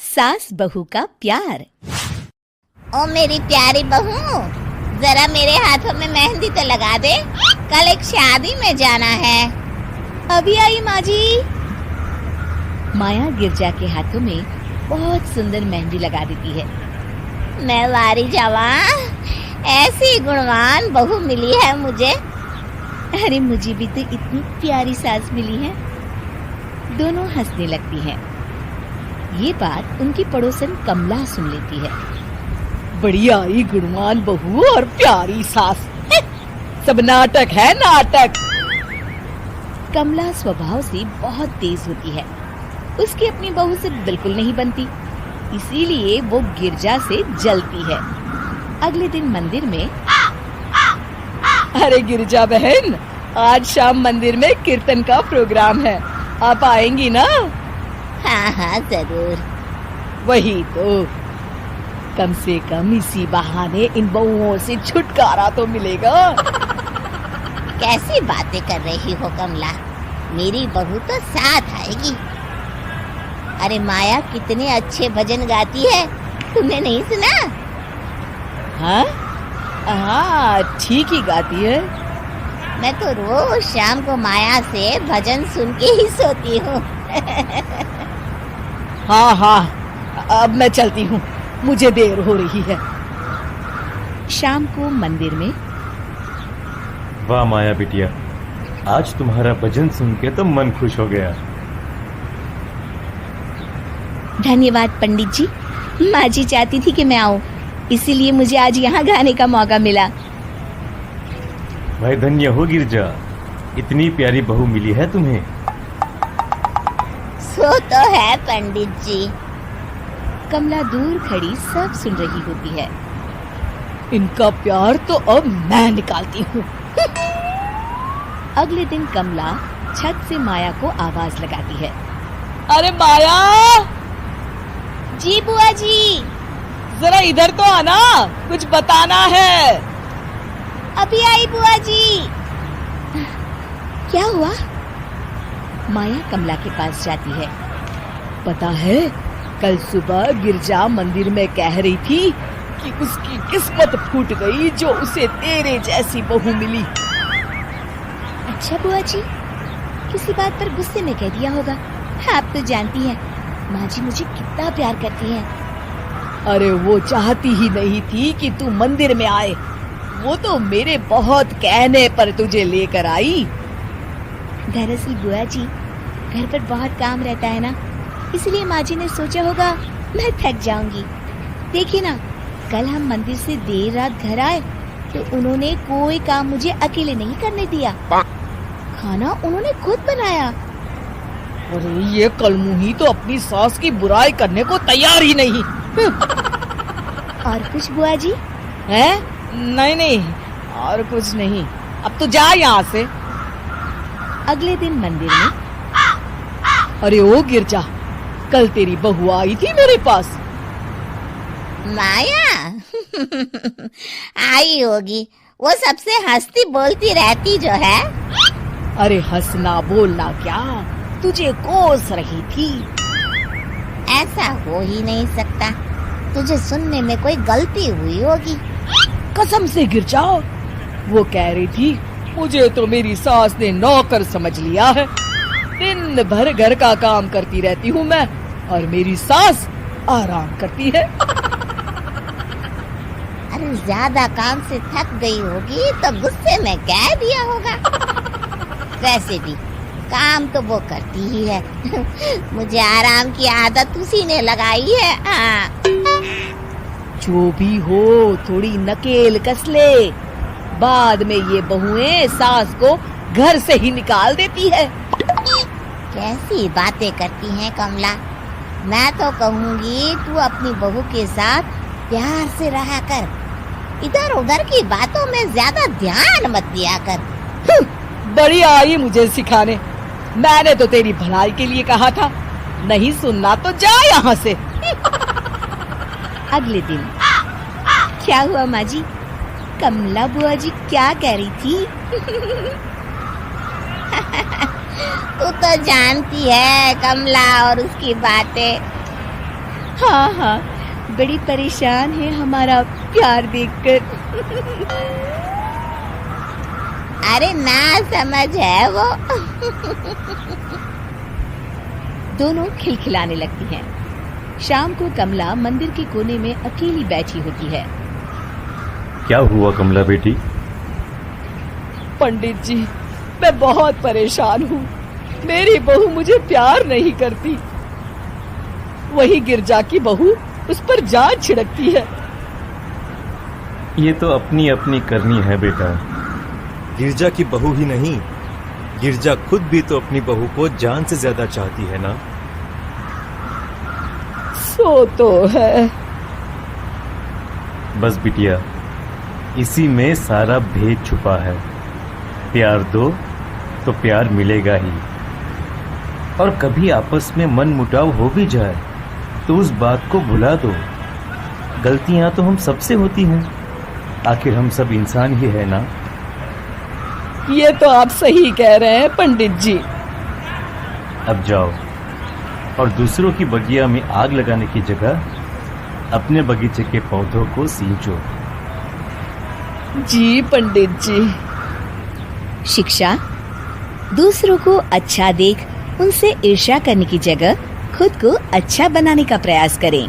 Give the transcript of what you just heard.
सास बहू का प्यार। ओ मेरी प्यारी बहू, जरा मेरे हाथों में मेहंदी तो लगा दे, कल एक शादी में जाना है। अभी आई माँ जी। माया गिरजा के हाथों में बहुत सुंदर मेहंदी लगा देती है। मैं वारी जावा, ऐसी गुणवान बहू मिली है मुझे। अरे मुझे भी तो इतनी प्यारी सास मिली है। दोनों हंसने लगती हैं। ये बात उनकी पड़ोसन कमला सुन लेती है। बढ़िया ही गुणवान बहू और प्यारी सास, सब नाटक है नाटक। कमला स्वभाव से बहुत तेज होती है। उसकी अपनी बहू से बिल्कुल नहीं बनती, इसीलिए वो गिरजा से जलती है। अगले दिन मंदिर में, अरे गिरजा बहन, आज शाम मंदिर में कीर्तन का प्रोग्राम है, आप आएंगी ना? हाँ हाँ जरूर। वही तो, कम से कम इसी बहाने इन बहुओं से छुटकारा तो मिलेगा। कैसी बातें कर रही हो कमला, मेरी बहू तो साथ आएगी। अरे माया कितने अच्छे भजन गाती है, तुमने नहीं सुना? हाँ हाँ, ठीक ही गाती है। मैं तो रोज शाम को माया से भजन सुन के ही सोती हूँ। हाँ हाँ, अब मैं चलती हूँ, मुझे देर हो रही है। शाम को मंदिर में, वाह माया बिटिया, आज तुम्हारा भजन सुन के तो मन खुश हो गया। धन्यवाद पंडित जी। माँ जी चाहती थी कि मैं आऊँ, इसीलिए मुझे आज यहाँ गाने का मौका मिला। भाई धन्य हो गिरजा, इतनी प्यारी बहू मिली है तुम्हें। सो तो है पंडित जी। कमला दूर खड़ी सब सुन रही होती है। इनका प्यार तो अब मैं निकालती हूँ। अगले दिन कमला छत से माया को आवाज लगाती है। अरे माया, जी बुआ जी। जरा इधर तो आना, कुछ बताना है। अभी आई बुआ जी। क्या हुआ? माया कमला के पास जाती है। पता है, कल सुबह गिरजा मंदिर में कह रही थी कि उसकी किस्मत फूट गई जो उसे तेरे जैसी बहू मिली। अच्छा बुआ जी, किसी बात पर गुस्से में कह दिया होगा। आप तो जानती हैं माँ जी मुझे कितना प्यार करती हैं। अरे वो चाहती ही नहीं थी कि तू मंदिर में आए, वो तो मेरे बहुत कहने पर तुझे लेकर आई। दरअसल बुआ जी, घर पर बहुत काम रहता है ना, इसलिए माँ जी ने सोचा होगा मैं थक जाऊंगी। देखिए ना, कल हम मंदिर से देर रात घर आए तो उन्होंने कोई काम मुझे अकेले नहीं करने दिया। खाना उन्होंने खुद बनाया। अरे ये कलमुही तो अपनी सास की बुराई करने को तैयार ही नहीं। और कुछ बुआ जी? है? नहीं नहीं, और कुछ नहीं, अब तो जा यहाँ से। अगले दिन मंदिर में, अरे ओ गिरजा, कल तेरी बहू आई थी मेरे पास। माया आई होगी, वो सबसे हंसती बोलती रहती जो है। अरे हंसना बोलना क्या, तुझे कोस रही थी। ऐसा हो ही नहीं सकता, तुझे सुनने में कोई गलती हुई होगी। कसम से गिरजा, वो कह रही थी मुझे तो मेरी सास ने नौकर समझ लिया है। दिन भर घर का काम करती रहती हूँ मैं, और मेरी सास आराम करती है। अरे ज्यादा काम से थक गई होगी तो गुस्से में कह दिया होगा। वैसे भी काम तो वो करती ही है। मुझे आराम की आदत उसी ने लगाई है। हाँ। जो भी हो, थोड़ी नकेल कस ले, बाद में ये बहुएं सास को घर से ही निकाल देती है। कैसी बातें करती हैं कमला। मैं तो कहूँगी तू अपनी बहू के साथ प्यार से रहा कर, इधर उधर की बातों में ज्यादा ध्यान मत दिया कर। बड़ी आई मुझे सिखाने, मैंने तो तेरी भलाई के लिए कहा था, नहीं सुनना तो जा यहाँ से। अगले दिन, क्या हुआ माँ जी? कमला बुआ जी क्या कह रही थी? तू तो जानती है कमला और उसकी बातें। हाँ हाँ, बड़ी परेशान है हमारा प्यार देखकर। अरे ना समझ है वो। दोनों खिलखिलाने लगती हैं। शाम को कमला मंदिर के कोने में अकेली बैठी होती है। क्या हुआ कमला बेटी? पंडित जी, मैं बहुत परेशान हूँ। मेरी बहू मुझे प्यार नहीं करती। वही गिरजा की बहू उस पर जान छिड़कती है। ये तो अपनी अपनी करनी है बेटा। गिरजा की बहू ही नहीं, गिरजा खुद भी तो अपनी बहू को जान से ज्यादा चाहती है ना। सो तो है। बस बिटिया, इसी में सारा भेद छुपा है। प्यार दो तो प्यार मिलेगा ही। और कभी आपस में मन मुटाव हो भी जाए तो उस बात को भुला दो। गलतियां तो हम सबसे होती हैं, आखिर हम सब इंसान ही है ना। ये तो आप सही कह रहे हैं पंडित जी। अब जाओ और दूसरों की बगिया में आग लगाने की जगह अपने बगीचे के पौधों को सींचो। जी पंडित जी। शिक्षा, दूसरों को अच्छा देख उनसे ईर्ष्या करने की जगह खुद को अच्छा बनाने का प्रयास करें।